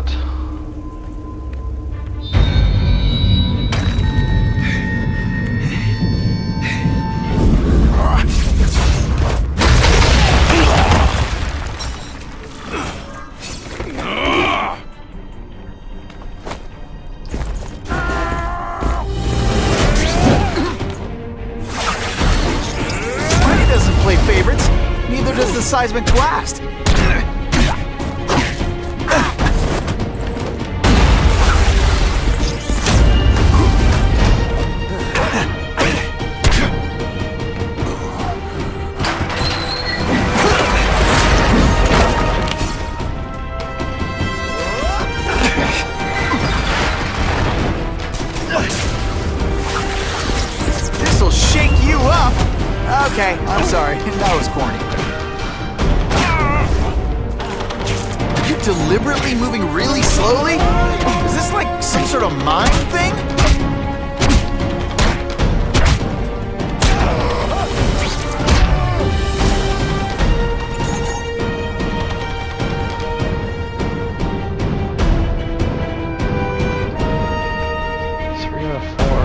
that. Spidey doesn't play favorites. Neither does the seismic blast. This'll shake you up. Okay, I'm sorry. That was corny. Are you deliberately moving really slowly? Is this like some sort of mind thing? Three out of four.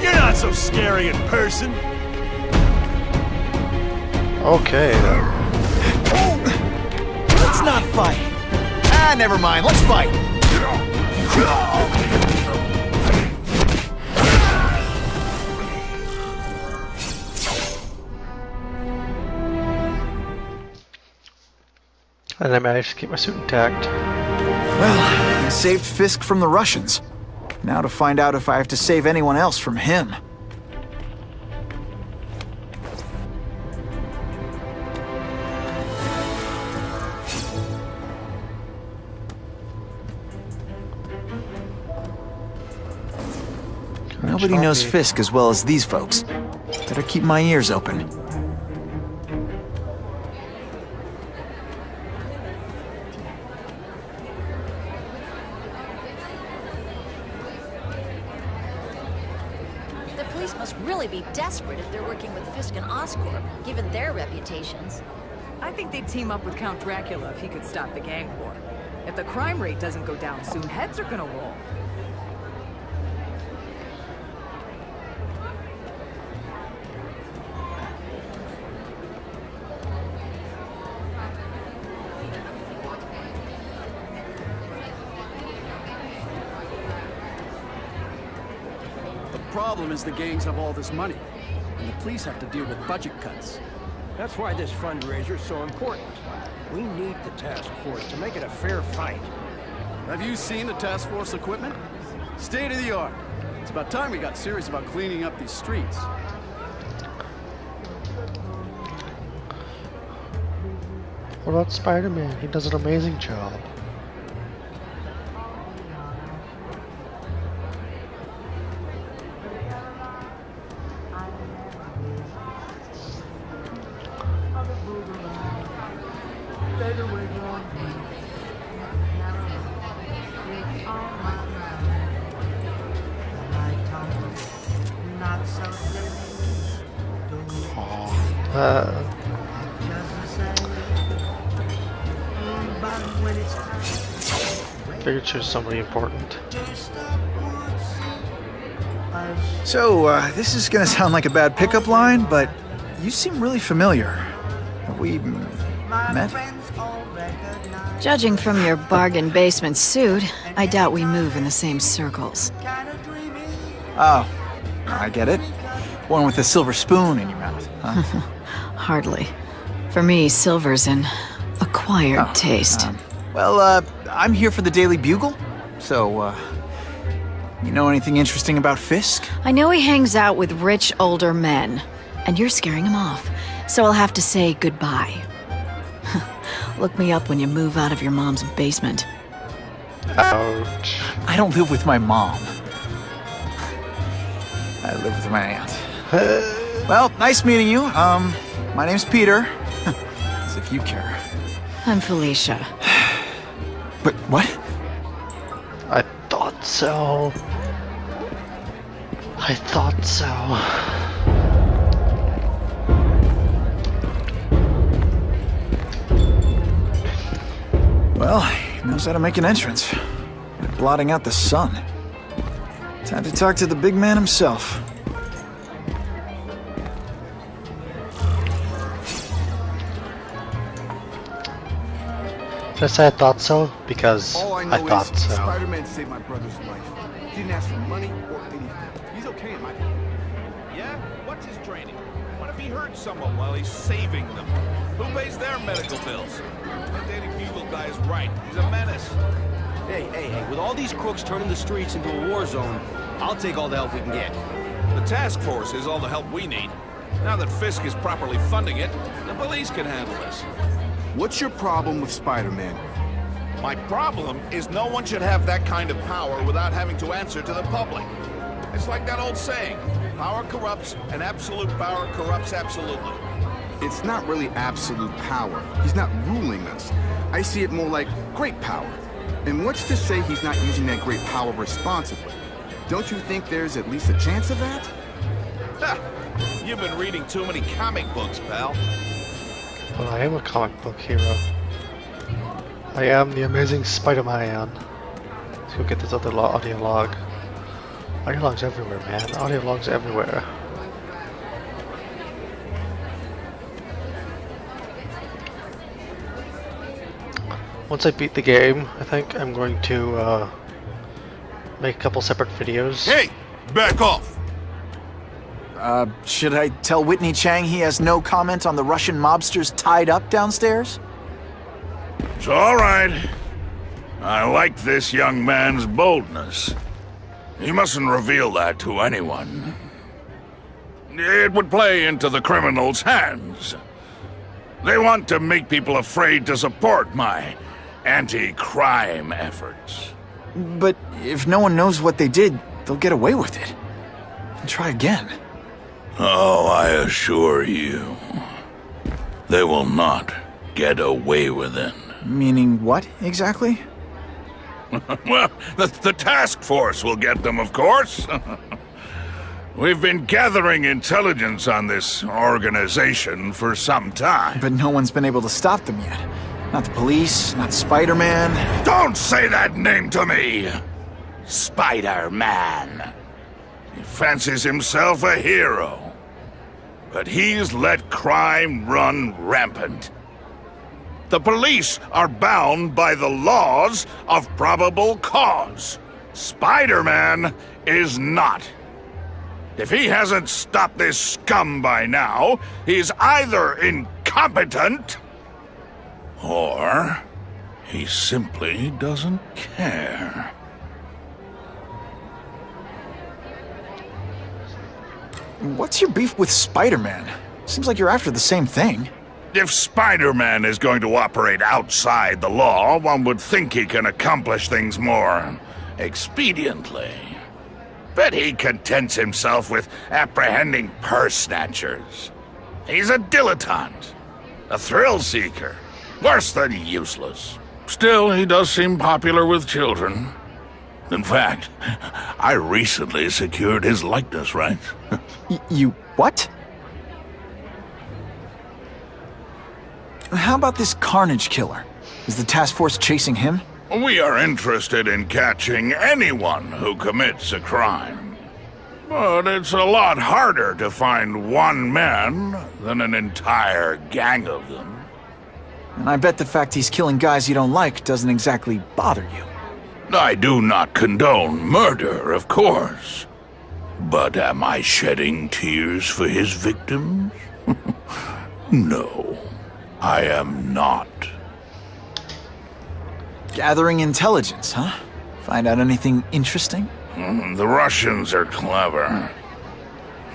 You're not so scary in person. Okay, then. Let's not fight. Ah, never mind. Let's fight. And I managed to keep my suit intact. Well, I saved Fisk from the Russians. Now to find out if I have to save anyone else from him. Nobody knows Fisk as well as these folks. Better keep my ears open. The police must really be desperate if they're working with Fisk and Oscorp, given their reputations. I think they'd team up with Count Dracula if he could stop the gang war. If the crime rate doesn't go down soon, heads are gonna roll. The problem is the gangs have all this money, and the police have to deal with budget cuts. That's why this fundraiser's so important. We need the task force to make it a fair fight. Have you seen the task force equipment? State of the art. It's about time we got serious about cleaning up these streets. What about Spider-Man? He does an amazing job. Figured she was somebody important. So, this is gonna sound like a bad pickup line, but you seem really familiar. Have we met? Judging from your bargain basement suit, I doubt we move in the same circles. Oh, I get it. One with a silver spoon in your mouth, huh? Hardly. For me, silver's an acquired taste. Well, I'm here for the Daily Bugle, so, you know anything interesting about Fisk? I know he hangs out with rich older men, and you're scaring him off, so I'll have to say goodbye. Look me up when you move out of your mom's basement. Ouch. I don't live with my mom. I live with my aunt. Well, nice meeting you. My name's Peter. As if you care. I'm Felicia. But what? I thought so. I thought so. Well, he knows how to make an entrance. Blotting out the sun. Time to talk to the big man himself. Did I say I thought so? Because All I I know thought is so. Spider-Man saved my brother's life. Didn't ask for money or anything. He's okay in my opinion. Yeah? What's his training? What if he hurt someone while he's saving them? Who pays their medical bills? The Daily Bugle guy is right. He's a menace. Hey, with all these crooks turning the streets into a war zone, I'll take all the help we can get. The task force is all the help we need. Now that Fisk is properly funding it, the police can handle this. What's your problem with Spider-Man? My problem is no one should have that kind of power without having to answer to the public. It's like that old saying, power corrupts, and absolute power corrupts absolutely. It's not really absolute power. He's not ruling us. I see it more like great power. And what's to say he's not using that great power responsibly? Don't you think there's at least a chance of that? Ha! You've been reading too many comic books, pal. But I am a comic book hero. I am the Amazing Spider-Man. Let's go get this other audio log. Audio logs everywhere, man. Audio logs everywhere. Once I beat the game, I think I'm going to make a couple separate videos. Hey! Back off! Should I tell Whitney Chang he has no comment on the Russian mobsters tied up downstairs? It's all right. I like this young man's boldness. He mustn't reveal that to anyone. It would play into the criminals' hands. They want to make people afraid to support my anti-crime efforts. But if no one knows what they did, they'll get away with it. And try again. Oh, I assure you, they will not get away with it. Meaning what, exactly? Well, the task force will get them, of course. We've been gathering intelligence on this organization for some time. But no one's been able to stop them yet. Not the police, not Spider-Man. Don't say that name to me! Spider-Man. He fancies himself a hero. But he's let crime run rampant. The police are bound by the laws of probable cause. Spider-Man is not. If he hasn't stopped this scum by now, he's either incompetent or he simply doesn't care. What's your beef with Spider-Man? Seems like you're after the same thing. If Spider-Man is going to operate outside the law, one would think he can accomplish things more expediently. But he contents himself with apprehending purse snatchers. He's a dilettante, a thrill-seeker, worse than useless. Still, he does seem popular with children. In fact, I recently secured his likeness rights. You what? How about this Carnage Killer? Is the task force chasing him? We are interested in catching anyone who commits a crime. But it's a lot harder to find one man than an entire gang of them. And I bet the fact he's killing guys you don't like doesn't exactly bother you. I do not condone murder, of course. But am I shedding tears for his victims? No, I am not. Gathering intelligence, huh? Find out anything interesting? The Russians are clever.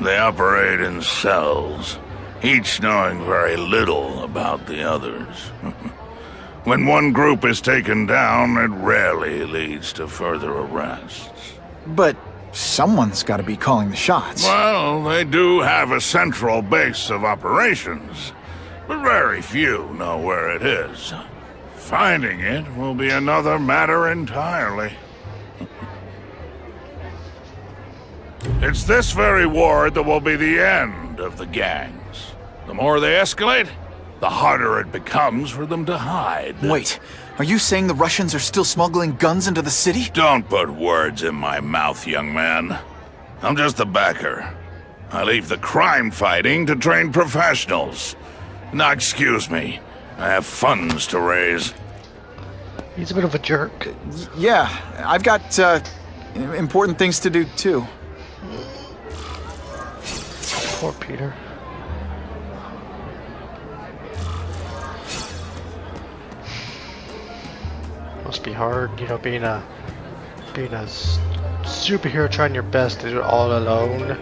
They operate in cells, each knowing very little about the others. When one group is taken down, it rarely leads to further arrests. But someone's got to be calling the shots. Well, they do have a central base of operations, but very few know where it is. Finding it will be another matter entirely. It's this very war that will be the end of the gangs. The more they escalate, the harder it becomes for them to hide. Wait, are you saying the Russians are still smuggling guns into the city? Don't put words in my mouth, young man. I'm just a backer. I leave the crime fighting to trained professionals. Now, excuse me. I have funds to raise. He's a bit of a jerk. Yeah, I've got, important things to do, too. Poor Peter. Must be hard, you know, being a superhero, trying your best to do it all alone,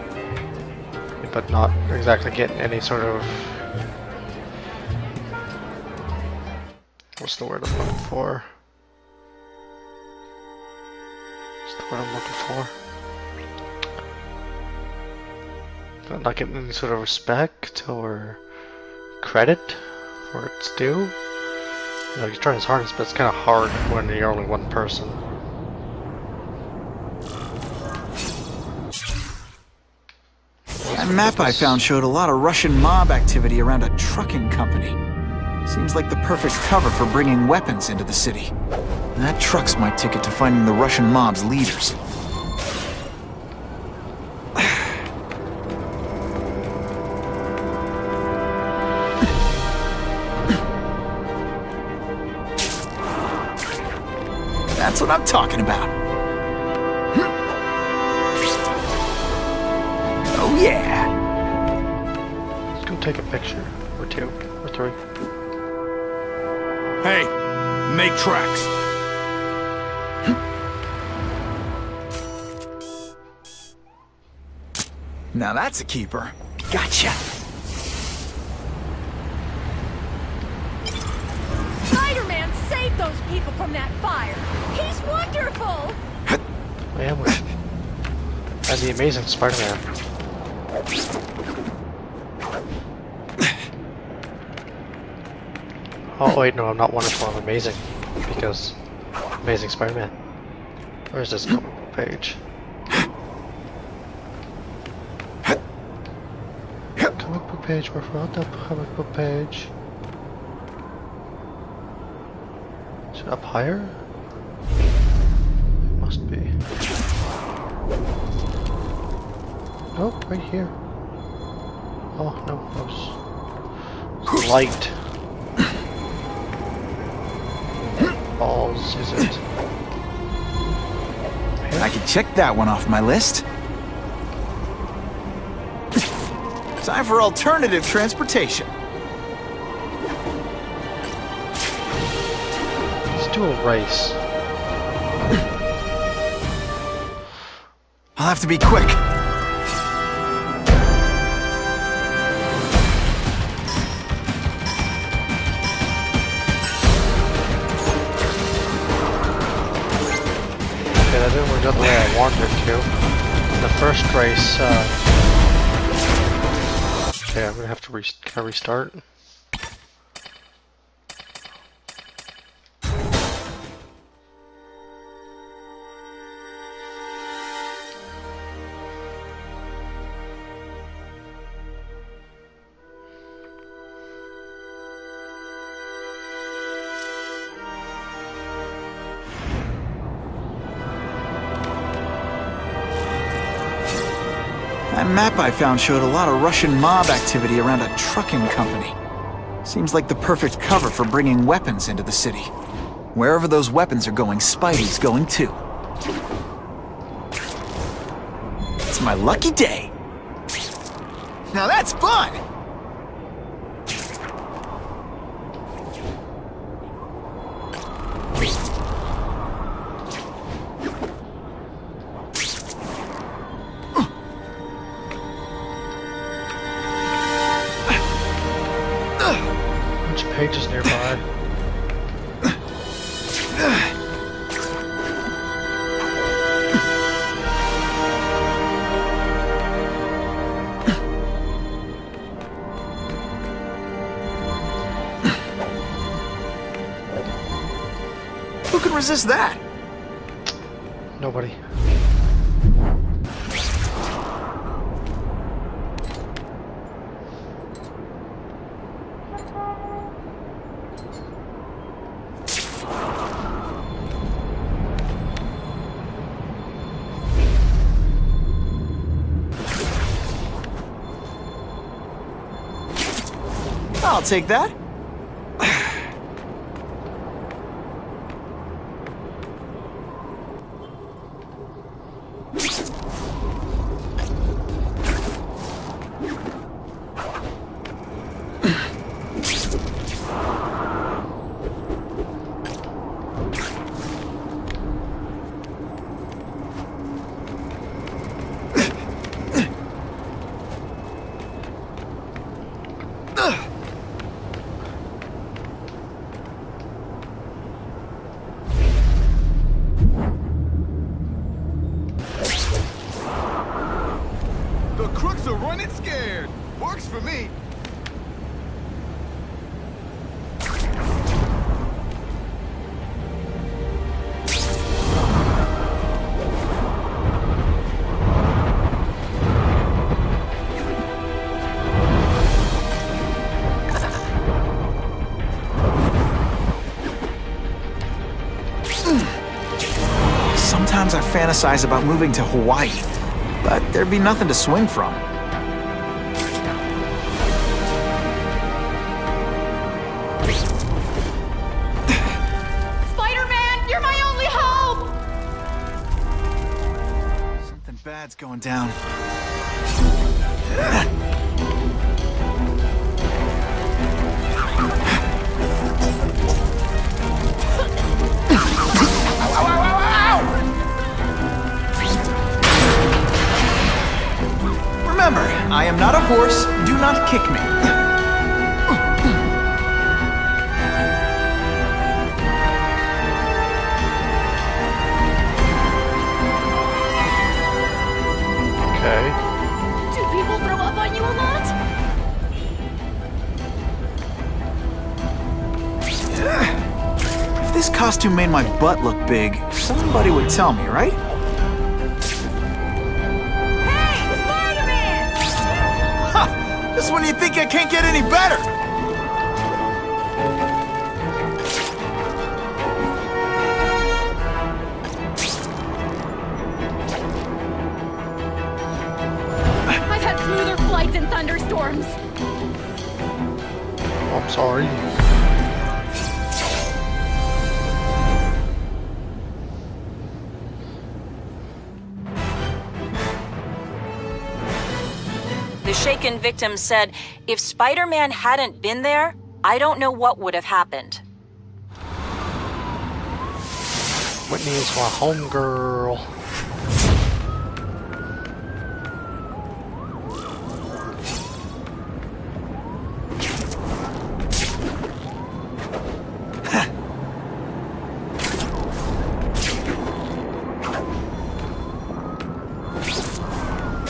but not exactly getting any sort of, what's the word I'm looking for? What's the word I'm looking for? Not getting any sort of respect or credit for its due. You know, he's trying his hardest, but it's kind of hard when you're only one person. That map I found showed a lot of Russian mob activity around a trucking company. Seems like the perfect cover for bringing weapons into the city. That truck's my ticket to finding the Russian mob's leaders. That's what I'm talking about. Oh yeah! Let's go take a picture, or two, or three. Hey, make tracks. Now that's a keeper. Gotcha! Spider-Man saved those people from that fire! He's wonderful! I am with as the Amazing Spider-Man. Oh wait, no, I'm not wonderful, I'm amazing. Because Amazing Spider-Man. Where's this comic book page? Comic book page, we're from the comic book page. Is it up higher? It must be. Nope, right here. Oh no, that was light. Balls, is it? I can check that one off my list. Time for alternative transportation. Let's do a race. I'll have to be quick. Okay, that didn't work out the way I wanted it to. The first race, okay, I'm gonna have to can I restart? That map I found showed a lot of Russian mob activity around a trucking company. Seems like the perfect cover for bringing weapons into the city. Wherever those weapons are going, Spidey's going too. It's my lucky day. Now that's fun! Pages nearby. Who can resist that? Nobody. I'll take that. The crooks are running scared. Works for me. Sometimes I fantasize about moving to Hawaii, but there'd be nothing to swing from. Spider-Man, you're my only hope! Something bad's going down. Remember, I am not a horse. Do not kick me. Okay. Do people throw up on you a lot? If this costume made my butt look big, somebody would tell me, right? Hey, Spider-Man! Ha! Just when you think I can't get any better! I've had smoother flights in thunderstorms. I'm sorry. The shaken victim said, if Spider-Man hadn't been there, I don't know what would have happened. Whitney is my homegirl.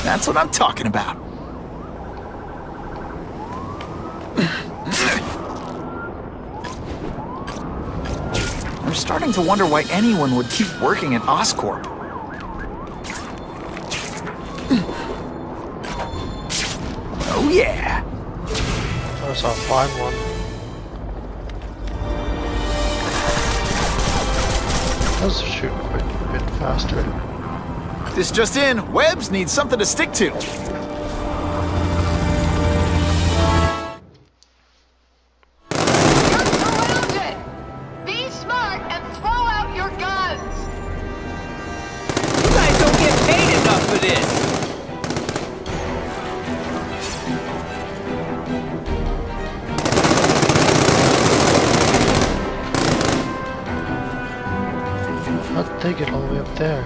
That's what I'm talking about. I'm starting to wonder why anyone would keep working at Oscorp. Oh yeah! There's a fine one. Does shoot quite a bit faster. This just in, Webbs needs something to stick to. Surrounded! Be smart and throw out your guns! You guys don't get paid enough for this! How'd they get all the way up there?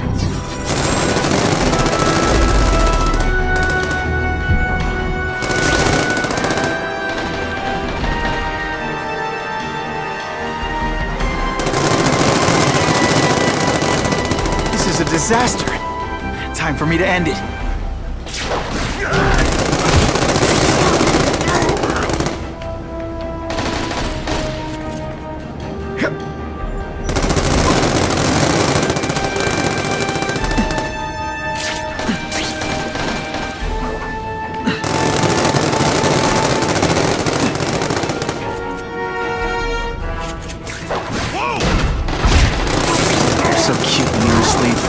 This is a disaster. Time for me to end it. So cute when you were asleep.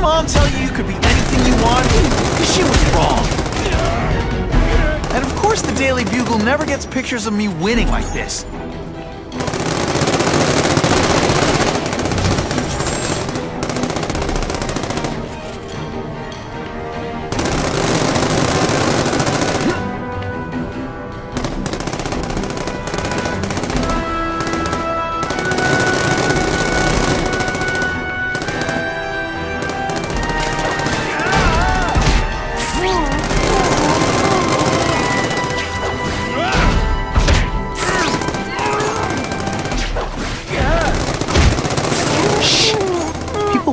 mom tell you you could be anything you want? She was wrong. And of course the Daily Bugle never gets pictures of me winning like this.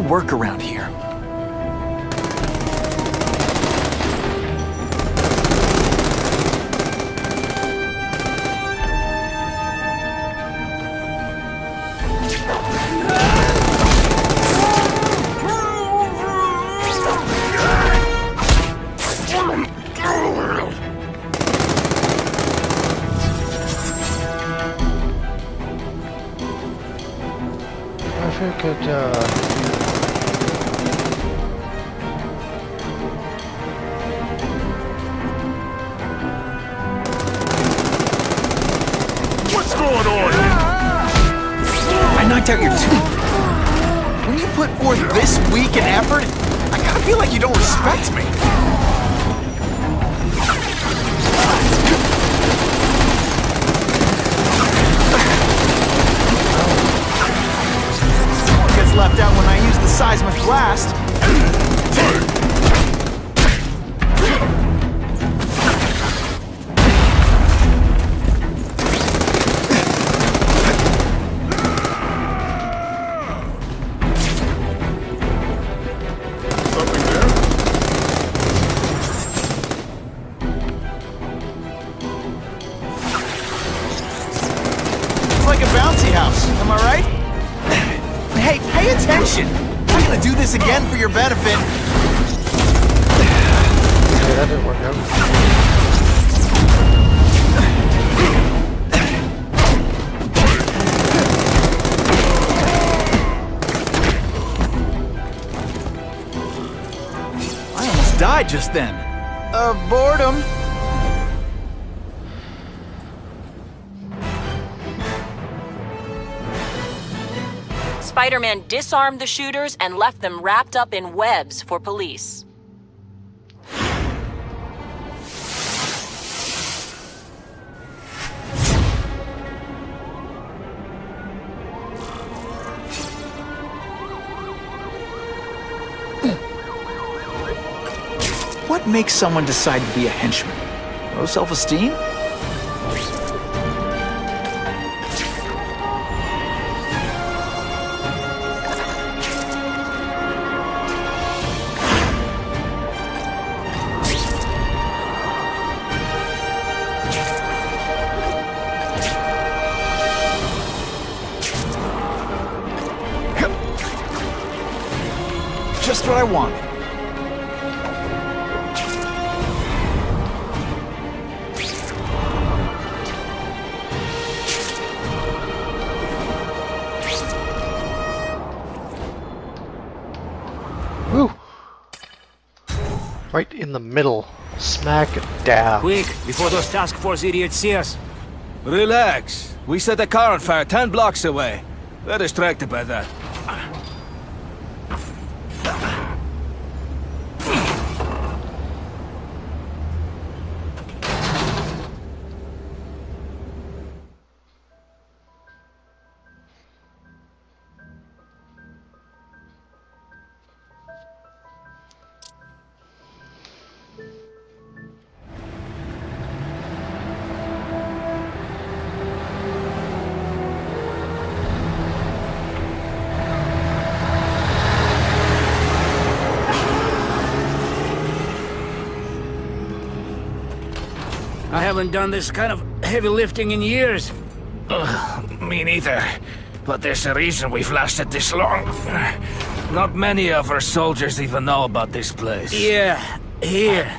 Work around here. If we could, What's going on? I knocked out your tooth. When you put forth this weak an effort, I kinda feel like you don't respect me. Someone gets left out when I use the seismic blast. Like a bouncy house, am I right? Hey, pay attention! I'm gonna do this again for your benefit. yeah, that didn't work out. I almost died just then. Of boredom. Spider-Man disarmed the shooters and left them wrapped up in webs for police. What makes someone decide to be a henchman? Low self-esteem? Just what I wanted. Woo! Right in the middle. Smack dab. Quick, before those task force idiots see us. Relax. We set a car on fire 10 blocks away. They're distracted by that. I haven't done this kind of heavy lifting in years. Me neither. But there's a reason we've lasted this long. Not many of our soldiers even know about this place. Yeah, here.